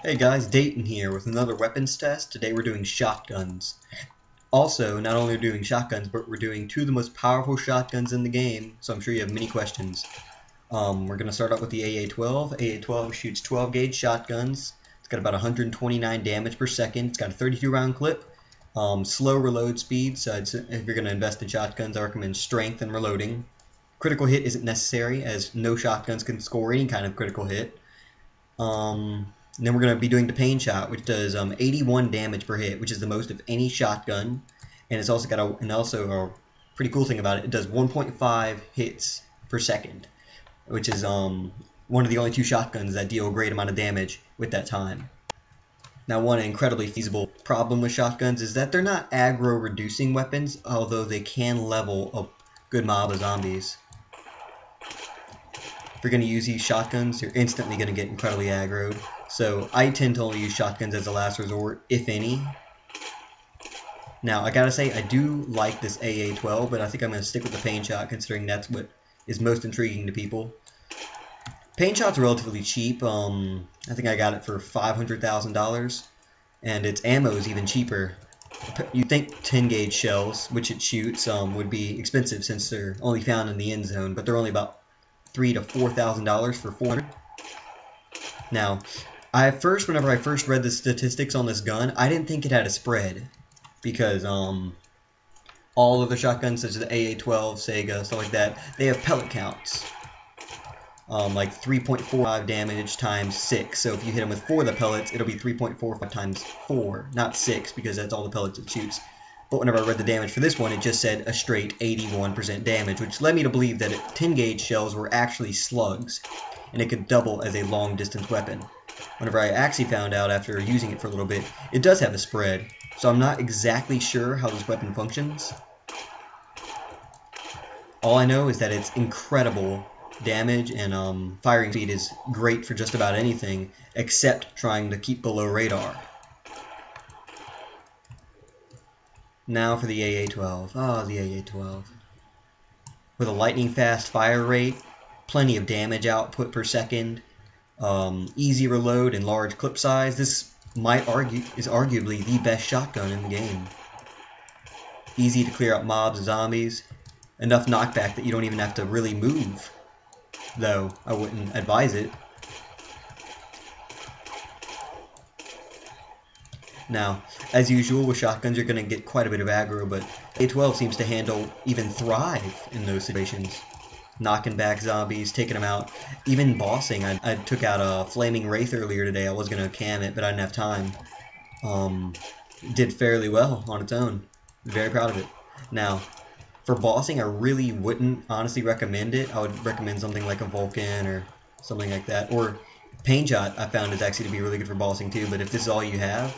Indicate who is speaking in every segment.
Speaker 1: Hey guys, Dayton here with another weapons test. Today we're doing shotguns. Also, not only are we doing shotguns, but we're doing two of the most powerful shotguns in the game, so I'm sure you have many questions. We're going to start out with the AA-12. AA-12 shoots 12 gauge shotguns. It's got about 129 damage per second. It's got a 32 round clip. Slow reload speed, so if you're going to invest in shotguns, I recommend strength and reloading. Critical hit isn't necessary, as no shotguns can score any kind of critical hit. And then we're going to be doing the Painshot, which does 81 damage per hit, which is the most of any shotgun. And it's also got a pretty cool thing about it. It does 1.5 hits per second, which is one of the only two shotguns that deal a great amount of damage with that time. Now, one incredibly feasible problem with shotguns is that they're not aggro reducing weapons, although they can level a good mob of zombies. If you're going to use these shotguns, you're instantly going to get incredibly aggroed. So I tend to only use shotguns as a last resort, if any. Now, I gotta say, I do like this AA-12, but I think I'm going to stick with the Painshot, considering that's what is most intriguing to people. Painshot's relatively cheap. I think I got it for $500,000, and its ammo is even cheaper. You'd think 10 gauge shells, which it shoots, would be expensive since they're only found in the end zone, but they're only about $3,000 to $4,000 for 400. Now, whenever I first read the statistics on this gun, I didn't think it had a spread, because all of the shotguns, such as the AA-12, Sega, stuff like that, they have pellet counts, like 3.45 damage times 6. So if you hit them with 4 of the pellets, it'll be 3.45 times 4, not 6, because that's all the pellets it shoots. But whenever I read the damage for this one, it just said a straight 81% damage, which led me to believe that 10 gauge shells were actually slugs, and it could double as a long distance weapon. Whenever I actually found out after using it for a little bit, it does have a spread, so I'm not exactly sure how this weapon functions. All I know is that it's incredible damage, and firing speed is great for just about anything except trying to keep below radar. Now for the AA-12. The AA-12. With a lightning fast fire rate, plenty of damage output per second, easy reload and large clip size, this is arguably the best shotgun in the game. Easy to clear out mobs and zombies, enough knockback that you don't even have to really move, though I wouldn't advise it. Now, as usual with shotguns, you're going to get quite a bit of aggro, but AA-12 seems to even thrive in those situations. Knocking back zombies, taking them out, even bossing. I took out a flaming wraith earlier today. I was going to cam it, but I didn't have time. Did fairly well on its own. Very proud of it. Now, for bossing, I really wouldn't honestly recommend it. I would recommend something like a Vulcan or something like that. Or Painshot, I found is actually to be really good for bossing too, but if this is all you have,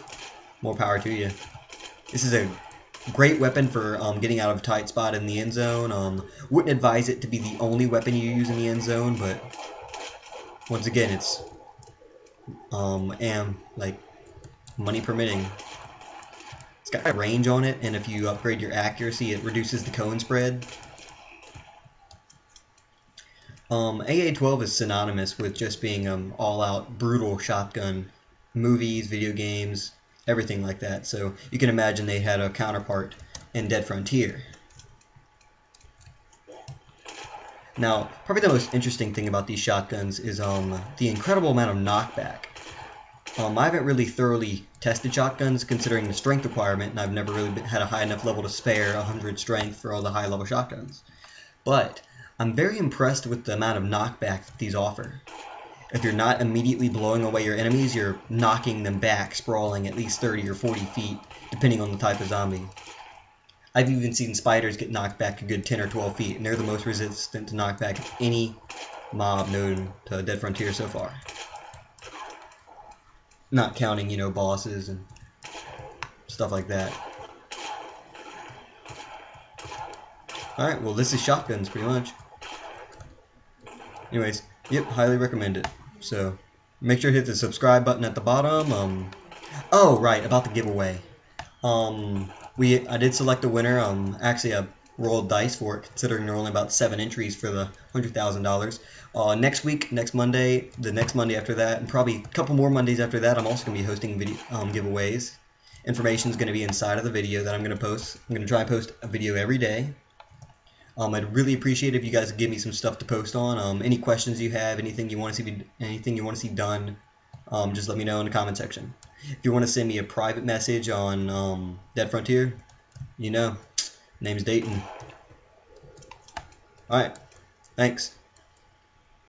Speaker 1: more power to you. This is a great weapon for getting out of a tight spot in the end zone. Wouldn't advise it to be the only weapon you use in the end zone, but once again, it's like money permitting. It's got a range on it, and if you upgrade your accuracy, it reduces the cone spread. AA-12 is synonymous with just being all-out brutal shotgun. Movies, video games, everything like that. So you can imagine they had a counterpart in Dead Frontier. Now, probably the most interesting thing about these shotguns is the incredible amount of knockback. I haven't really thoroughly tested shotguns considering the strength requirement, and I've never really had a high enough level to spare 100 strength for all the high level shotguns. But I'm very impressed with the amount of knockback that these offer. If you're not immediately blowing away your enemies, you're knocking them back, sprawling at least 30 or 40 feet, depending on the type of zombie. I've even seen spiders get knocked back a good 10 or 12 feet, and they're the most resistant to knockback of any mob known to Dead Frontier so far. Not counting, bosses and stuff like that. Alright, well, this is shotguns, pretty much. Anyways, yep, highly recommend it. So, make sure to hit the subscribe button at the bottom. Oh, right, about the giveaway. I did select a winner. Actually, roll dice for it, considering there are only about 7 entries for the $100,000. Next week, next Monday, the next Monday after that, and probably a couple more Mondays after that, I'm also going to be hosting video giveaways. Information is going to be inside of the video that I'm going to post. I'm going to try and post a video every day. I'd really appreciate it if you guys give me some stuff to post on. Any questions you have, anything you want to see done, just let me know in the comment section. If you want to send me a private message on Dead Frontier, you know, name's Dayton. Alright, thanks.